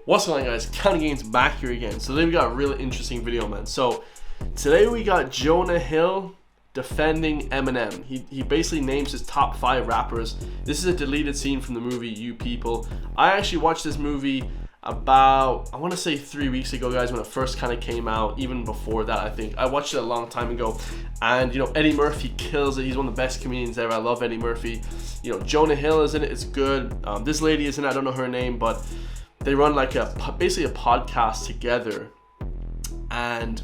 What's going on, guys? Counting Games back here again. So today we got a really interesting video, man. So today we got Jonah Hill defending Eminem. He basically names his top 5 rappers. This is a deleted scene from the movie You People. I actually watched this movie about, I want to say 3 weeks ago, guys, when it first kind of came out. Even before that, I think. I watched it a long time ago. And, you know, Eddie Murphy kills it. He's one of the best comedians ever. I love Eddie Murphy. You know, Jonah Hill is in it. It's good. This lady is in it. I don't know her name, but they run like basically a podcast together, and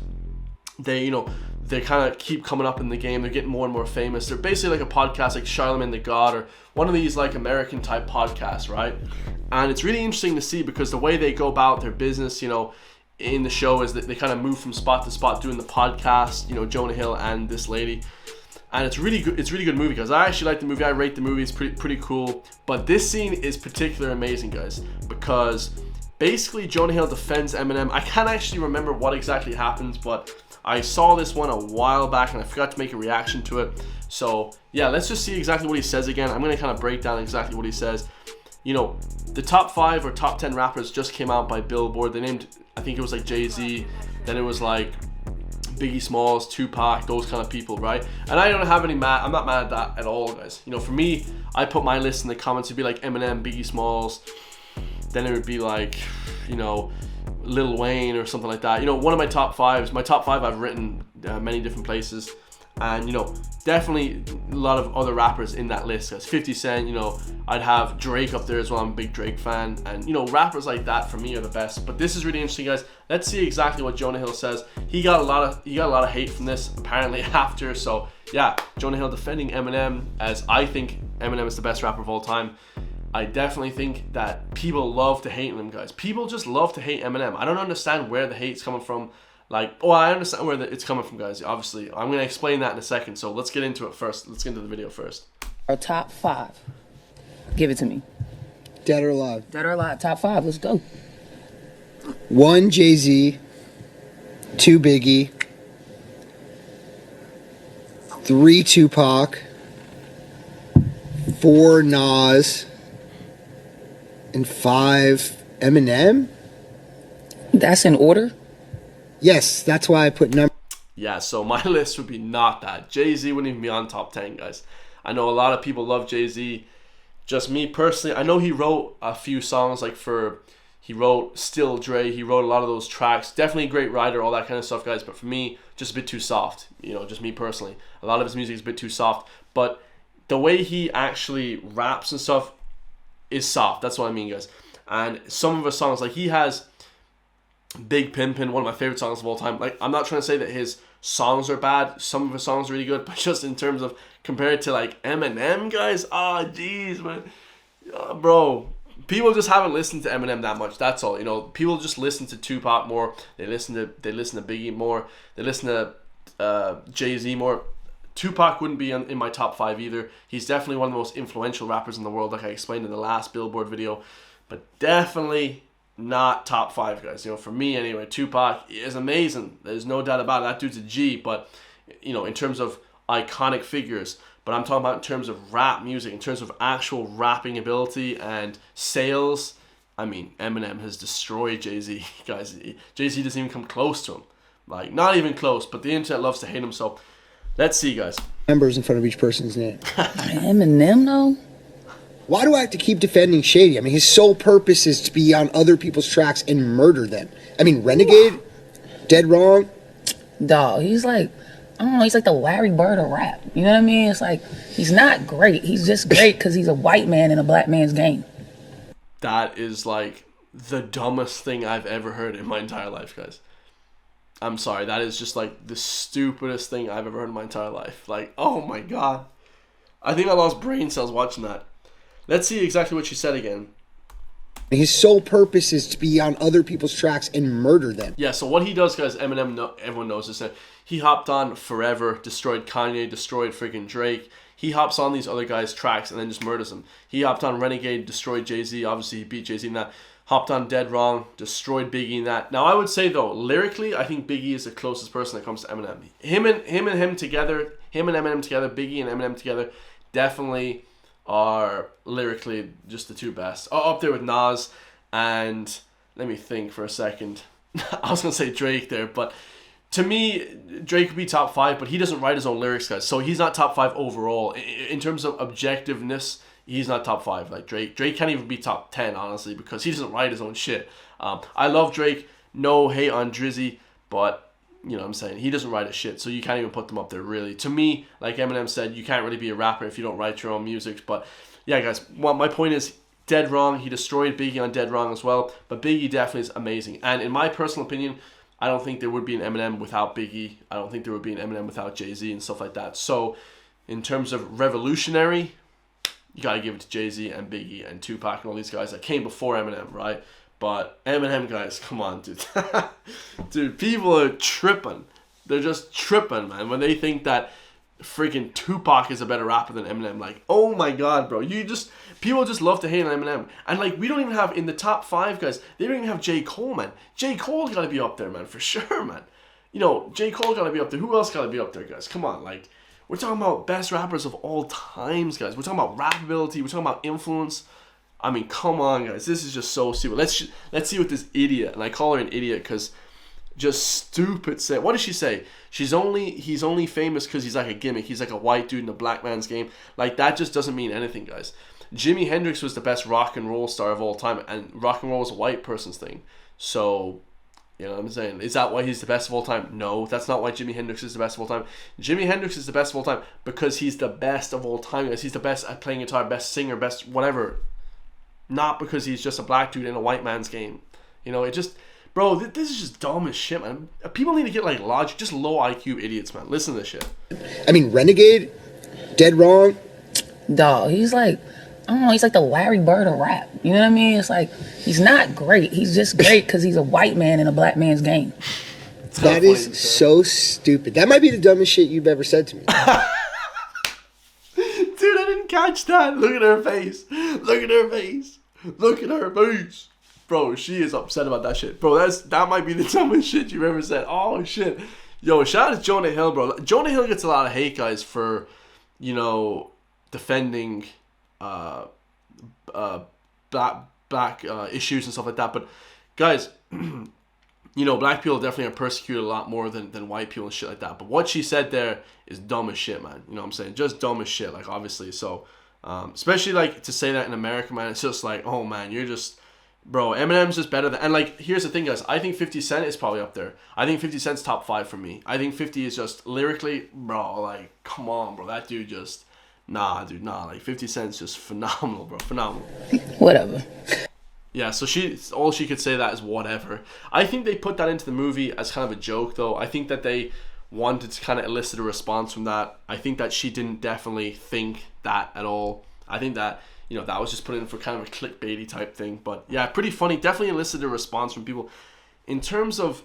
they kind of keep coming up in the game. They're getting more and more famous. They're basically like a podcast like Charlemagne the God or one of these like American type podcasts, right? And it's really interesting to see because the way they go about their business, you know, in the show is that they kind of move from spot to spot doing the podcast, you know, Jonah Hill and this lady. And it's really good. It's a really good movie, guys. I actually like the movie. I rate the movie. It's pretty cool. But this scene is particularly amazing, guys, because basically Jonah Hill defends Eminem. I can't actually remember what exactly happens, but I saw this one a while back and I forgot to make a reaction to it. So yeah, let's just see exactly what he says again. I'm gonna kind of break down exactly what he says. You know, the top 5 or top 10 rappers just came out by Billboard. They named, I think it was like Jay-Z. Then it was like Biggie Smalls, Tupac, those kind of people, right? And I don't have any I'm not mad at that at all, guys. You know, for me, I put my list in the comments. It'd be like Eminem, Biggie Smalls. Then it would be like, you know, Lil Wayne or something like that. You know, one of my top 5s. My top 5 I've written many different places. And, you know, definitely a lot of other rappers in that list. Guys, 50 Cent, you know, I'd have Drake up there as well. I'm a big Drake fan. And, you know, rappers like that for me are the best. But this is really interesting, guys. Let's see exactly what Jonah Hill says. He got a lot of hate from this apparently after. So yeah, Jonah Hill defending Eminem, as I think Eminem is the best rapper of all time. I definitely think that people love to hate him, guys. People just love to hate Eminem. I don't understand where the hate's coming from. Like, oh, I understand where it's coming from, guys. Obviously, I'm going to explain that in a second. So let's get into it first. Let's get into the video first. Our top 5. Give it to me. Dead or alive? Dead or alive. Top 5. Let's go. 1 Jay-Z, 2 Biggie, 3 Tupac, 4 Nas, and 5 Eminem? That's in order? Yes, that's why I put number. Yeah, so my list would be not that. Jay-Z wouldn't even be on top 10, guys. I know a lot of people love Jay-Z. Just me personally, I know he wrote a few songs he wrote Still Dre, he wrote a lot of those tracks. Definitely a great writer, all that kind of stuff, guys. But for me, just a bit too soft. You know, just me personally. A lot of his music is a bit too soft. But the way he actually raps and stuff is soft. That's what I mean, guys. And some of his songs, like he has Big Pimpin', one of my favorite songs of all time. Like, I'm not trying to say that his songs are bad. Some of his songs are really good. But just in terms of compared to like Eminem, guys, jeez, man. Bro. People just haven't listened to Eminem that much. That's all. You know, people just listen to Tupac more. They listen to Biggie more. They listen to Jay-Z more. Tupac wouldn't be in my top 5 either. He's definitely one of the most influential rappers in the world, like I explained in the last Billboard video. But definitely not top 5, guys. You know, for me anyway, Tupac is amazing. There's no doubt about it. That dude's a G. But, you know, in terms of iconic figures. But I'm talking about in terms of rap music, in terms of actual rapping ability and sales. I mean, Eminem has destroyed Jay-Z, guys. Jay-Z doesn't even come close to him. Like, not even close, but the internet loves to hate him. So, let's see, guys. Numbers in front of each person's name. Eminem, though? Why do I have to keep defending Shady? I mean, his sole purpose is to be on other people's tracks and murder them. I mean, Renegade? Dead wrong? Dog, he's like, I don't know, he's like the Larry Bird of rap. You know what I mean? It's like, he's not great. He's just great because he's a white man in a black man's game. That is like the dumbest thing I've ever heard in my entire life, guys. I'm sorry. That is just like the stupidest thing I've ever heard in my entire life. Like, oh my God. I think I lost brain cells watching that. Let's see exactly what she said again. His sole purpose is to be on other people's tracks and murder them. Yeah, so what he does, guys, Eminem, everyone knows this. He hopped on Forever, destroyed Kanye, destroyed freaking Drake. He hops on these other guys' tracks and then just murders them. He hopped on Renegade, destroyed Jay-Z. Obviously, he beat Jay-Z in that. Hopped on Dead Wrong, destroyed Biggie in that. Now, I would say, though, lyrically, I think Biggie is the closest person that comes to Eminem. Him and Eminem together, Biggie and Eminem together, definitely are lyrically just the two best. Up there with Nas and let me think for a second. I was gonna say Drake there, but to me, Drake could be top 5, but he doesn't write his own lyrics, guys. So he's not top 5 overall. In terms of objectiveness, he's not top 5. Like Drake can't even be top 10, honestly, because he doesn't write his own shit. I love Drake. No hate on Drizzy, but you know what I'm saying, he doesn't write his shit, so you can't even put them up there, really. To me, like Eminem said, you can't really be a rapper if you don't write your own music. But yeah, guys, well, my point is, Dead Wrong, he destroyed Biggie on Dead Wrong as well, but Biggie definitely is amazing. And in my personal opinion, I don't think there would be an Eminem without Biggie. I don't think there would be an Eminem without Jay-Z and stuff like that. So in terms of revolutionary, you gotta give it to Jay-Z and Biggie and Tupac and all these guys that came before Eminem, right? But Eminem, guys, come on, dude. Dude, people are tripping. They're just tripping, man, when they think that freaking Tupac is a better rapper than Eminem. Like, oh my god, bro. People just love to hate on Eminem. And like, we don't even have, in the top 5, guys, they don't even have J. Cole, man. J. Cole's gotta be up there, man, for sure, man. You know, J. Cole gotta be up there. Who else gotta be up there, guys? Come on, like, we're talking about best rappers of all times, guys. We're talking about rap ability. We're talking about influence. I mean, come on, guys. This is just so stupid. Let's see what this idiot, and I call her an idiot because just stupid say. What does she say? He's only famous because he's like a gimmick. He's like a white dude in a black man's game. Like, that just doesn't mean anything, guys. Jimi Hendrix was the best rock and roll star of all time, and rock and roll was a white person's thing. So, you know what I'm saying? Is that why he's the best of all time? No, that's not why Jimi Hendrix is the best of all time. Jimi Hendrix is the best of all time because he's the best of all time, guys. He's the best at playing guitar, best singer, best whatever. Not because he's just a black dude in a white man's game. You know, it just... Bro, this is just dumb as shit, man. People need to get, like, logic. Just low IQ idiots, man. Listen to this shit. I mean, Renegade, Dead Wrong. Dog, he's like, I don't know, he's like the Larry Bird of rap. You know what I mean? It's like, he's not great. He's just great because he's a white man in a black man's game. That is so stupid. That might be the dumbest shit you've ever said to me. Dude, I didn't catch that. Look at her face. Look at her face. Look at her face. Bro, she is upset about that shit. Bro, that might be the dumbest shit you've ever said. Oh, shit. Yo, shout out to Jonah Hill, bro. Jonah Hill gets a lot of hate, guys, for, you know, defending black issues and stuff like that. But, guys, you know, black people definitely are persecuted a lot more than white people and shit like that. But what she said there is dumb as shit, man. You know what I'm saying? Just dumb as shit, like, obviously. So, especially, like, to say that in America, man, it's just like, oh, man, you're just... Bro, Eminem's just better than... And, like, here's the thing, guys. I think 50 Cent is probably up there. I think 50 Cent's top 5 for me. I think 50 is just... Lyrically, bro, like, come on, bro. That dude just... Nah, dude, nah. Like, 50 Cent's just phenomenal, bro. Phenomenal. Whatever. Yeah, so all she could say that is whatever. I think they put that into the movie as kind of a joke, though. I think that they wanted to kind of elicit a response from that. I think that she didn't definitely think that at all. I think that... You know, that was just put in for kind of a clickbaity type thing. But yeah, pretty funny. Definitely elicited a response from people. In terms of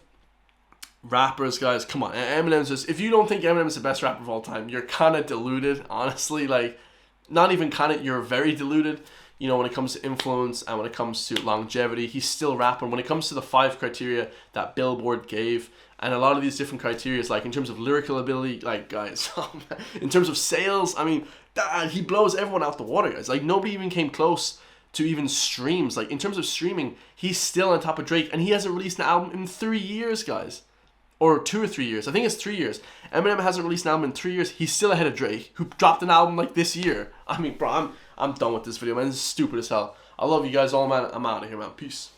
rappers, guys, come on. Eminem's just... If you don't think Eminem is the best rapper of all time, you're kind of deluded, honestly. Like, not even kind of... You're very deluded. You know, when it comes to influence and when it comes to longevity, he's still rapping. When it comes to the 5 criteria that Billboard gave, and a lot of these different criteria, like in terms of lyrical ability, like, guys, in terms of sales, I mean... he blows everyone out the water, guys. Like, nobody even came close to even streams. Like, in terms of streaming, he's still on top of Drake, and he hasn't released an album in 3 years, guys. Or 2 or 3 years. I think it's 3 years. Eminem hasn't released an album in 3 years. He's still ahead of Drake, who dropped an album, like, this year. I mean, bro, I'm done with this video, man. This is stupid as hell. I love you guys all, man. I'm out of here, man. Peace.